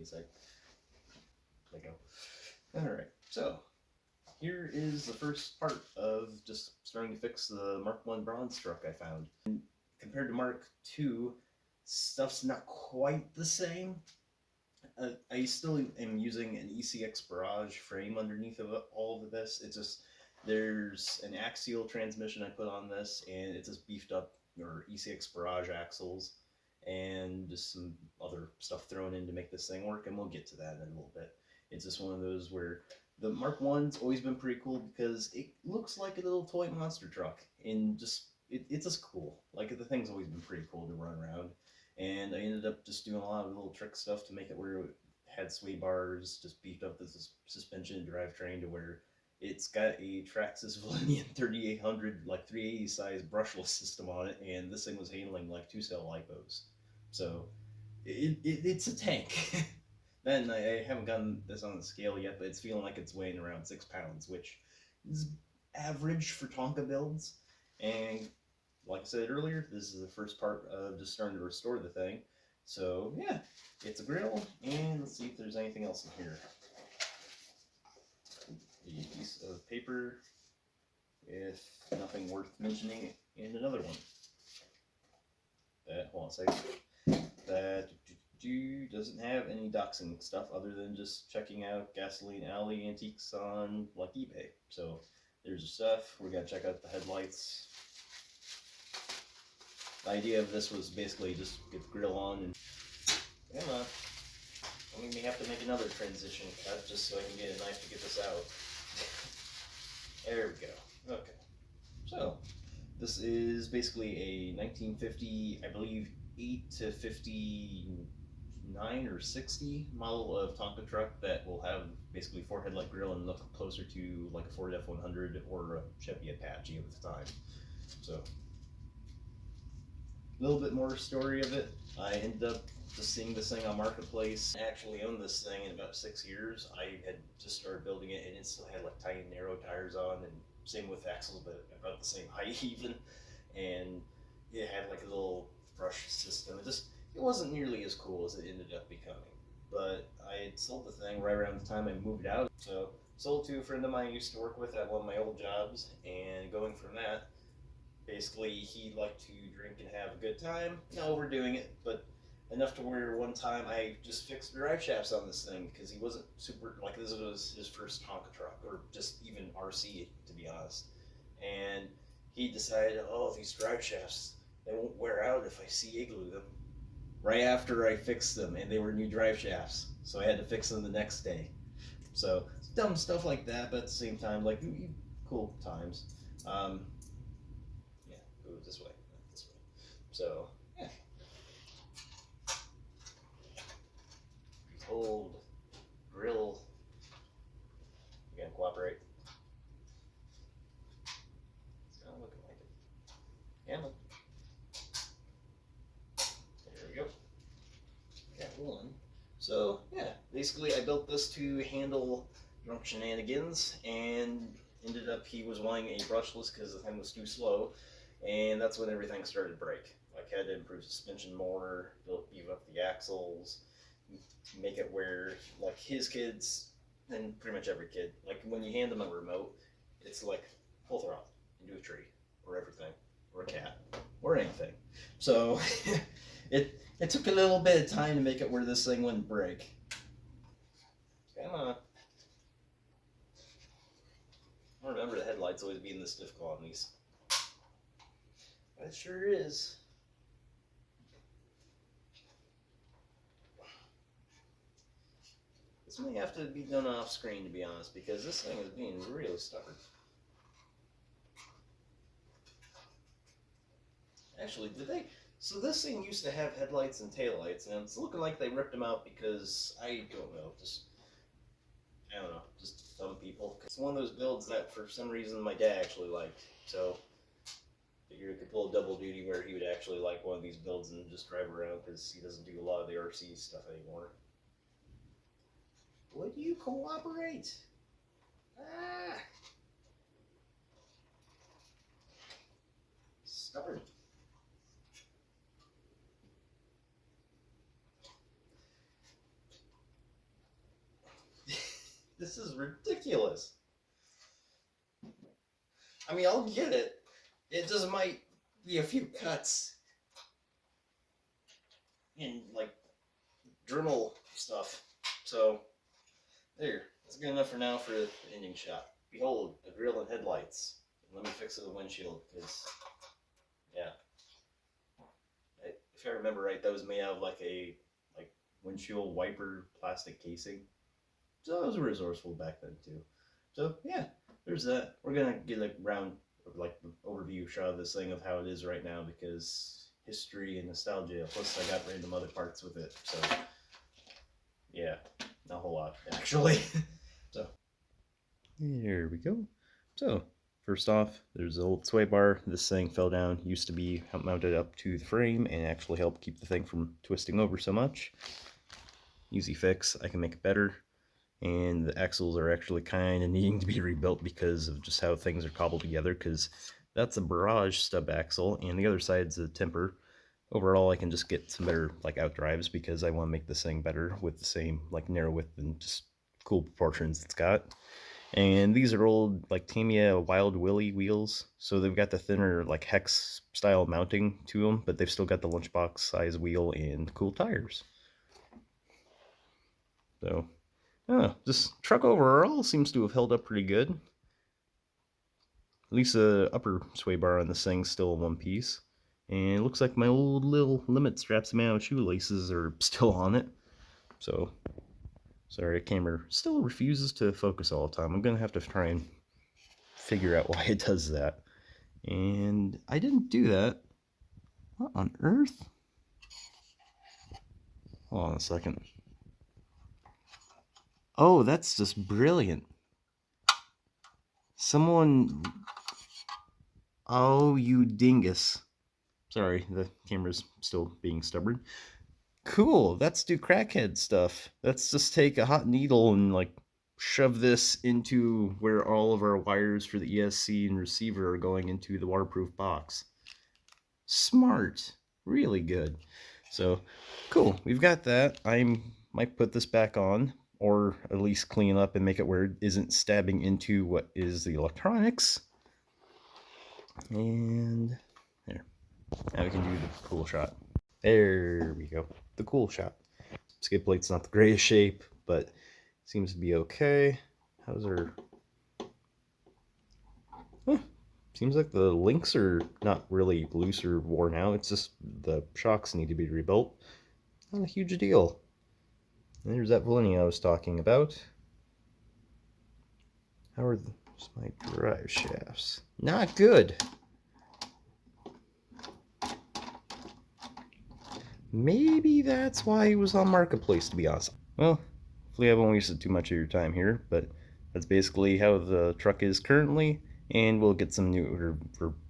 sec. Let go. Alright, so here is the first part of just starting to fix the Mark 1 bronze truck I found. And compared to Mark 2, stuff's not quite the same. I still am using an ECX Barrage frame underneath of all of this. It's just, there's an axial transmission I put on this, and it's just beefed up, or ECX Barrage axles, and just some other stuff thrown in to make this thing work, and we'll get to that in a little bit. It's just one of those where the Mark 1's always been pretty cool because it looks like a little toy monster truck, and just, it's just cool. Like, the thing's always been pretty cool to run around. And I ended up just doing a lot of little trick stuff to make it where it had sway bars, just beefed up the suspension and drivetrain to where it's got a Traxxas Valenian 3800, like 380 size brushless system on it, and this thing was handling like 2-cell lipos. So it's a tank. Then I haven't gotten this on the scale yet, but it's feeling like it's weighing around 6 pounds, which is average for Tonka builds. And like I said earlier, this is the first part of just starting to restore the thing. So yeah, it's a grill, and let's see if there's anything else in here. A piece of paper with nothing worth mentioning, and another one. Hold on a second. That doesn't have any doxing stuff other than just checking out Gasoline Alley antiques on like eBay. So there's the stuff. We're gonna check out the headlights. The idea of this was basically just get the grill on and come on. I may have to make another transition cut just so I can get a knife to get this out. There we go. Okay. So this is basically a 1950, I believe, 8 to 59 or 60 model of Tonka truck that will have basically 4 headlight grill and look closer to like a Ford F-100 or a Chevy Apache at the time. So a little bit more story of it. I ended up just seeing this thing on Marketplace. I actually owned this thing in about 6 years. I had just started building it, and it still had like tiny narrow tires on, and same with axles, but about the same height even. And it had like a little brush system. It wasn't nearly as cool as it ended up becoming. But I had sold the thing right around the time I moved out. So sold to a friend of mine I used to work with at one of my old jobs, and going from that, basically, he liked to drink and have a good time. Not overdoing it, but enough to where one time I just fixed drive shafts on this thing because he wasn't super, like this was his first Tonka truck, or just even RC, to be honest. And he decided, oh, these drive shafts, they won't wear out if I C-iglue them. Right after I fixed them, and they were new drive shafts. So I had to fix them the next day. So, dumb stuff like that, but at the same time, like, cool times. This way, not this way. So, yeah. Old grill. You gotta cooperate. It's not looking like it. Yeah, look. There we go. Got one. So, yeah, basically I built this to handle drunk shenanigans, and ended up he was wanting a brushless because the thing was too slow. And that's when everything started to break. Like, had to improve suspension more, beef up the axles, make it where, like, his kids, and pretty much every kid, like, when you hand them a remote, it's like, full throttle, into a tree, or everything, or a cat, or anything. So, it took a little bit of time to make it where this thing wouldn't break. Come on. I remember the headlights always being this difficult on these. It sure is. This may have to be done off screen, to be honest, because this thing is being really stubborn. Actually, did they? So this thing used to have headlights and taillights, and it's looking like they ripped them out because, I don't know, I don't know, just dumb people. It's one of those builds that for some reason my dad actually liked, so figure he could pull a double duty where he would actually like one of these builds and just drive around, because he doesn't do a lot of the RC stuff anymore. Would you cooperate? Ah! Stubborn. This is ridiculous. I mean, I'll get it. It just might be a few cuts in, like, Dremel stuff. So, there. That's good enough for now for the ending shot. Behold, a grill and headlights. Let me fix the windshield, because, yeah. If I remember right, that was made out of like a windshield wiper plastic casing. So I was resourceful back then too. So yeah, there's that. We're gonna get a round overview shot of this thing of how it is right now, because history and nostalgia. Plus I got random other parts with it. So yeah, not a whole lot actually. So here we go. So first off, there's the old sway bar. This thing fell down. Used to be mounted up to the frame and actually helped keep the thing from twisting over so much. Easy fix. I can make it better. And the axles are actually kind of needing to be rebuilt because of just how things are cobbled together, because that's a barrage stub axle and the other side's a temper. Overall, I can just get some better outdrives because I want to make this thing better with the same narrow width and just cool proportions it's got. And these are old Tamiya Wild Willy wheels, so they've got the thinner hex style mounting to them, but they've still got the lunchbox size wheel and cool tires. So this truck overall seems to have held up pretty good. At least the upper sway bar on this thing's still in one piece. And it looks like my old little limit straps made out of shoelaces are still on it. So, sorry, the camera still refuses to focus all the time. I'm gonna have to try and figure out why it does that. And I didn't do that. What on earth? Hold on a second. Oh, that's just brilliant. Someone... Oh, you dingus. Sorry, the camera's still being stubborn. Cool, that's do crackhead stuff. Let's just take a hot needle and shove this into where all of our wires for the ESC and receiver are going into the waterproof box. Smart. Really good. So, cool, we've got that. I might put this back on, or at least clean up and make it where it isn't stabbing into what is the electronics. And there. Now we can do the cool shot. There we go. The cool shot. Skid plate's not the greatest shape, but seems to be okay. How's our... Seems like the links are not really loose or worn out. It's just the shocks need to be rebuilt. Not a huge deal. And there's that Valenia I was talking about. How are my drive shafts? Not good. Maybe that's why it was on Marketplace, to be honest. Well, hopefully I won't waste too much of your time here, but that's basically how the truck is currently, and we'll get some newer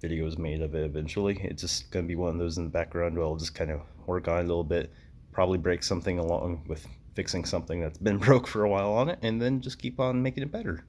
videos made of it eventually. It's just going to be one of those in the background where I'll just kind of work on it a little bit, probably break something along with fixing something that's been broke for a while on it, and then just keep on making it better.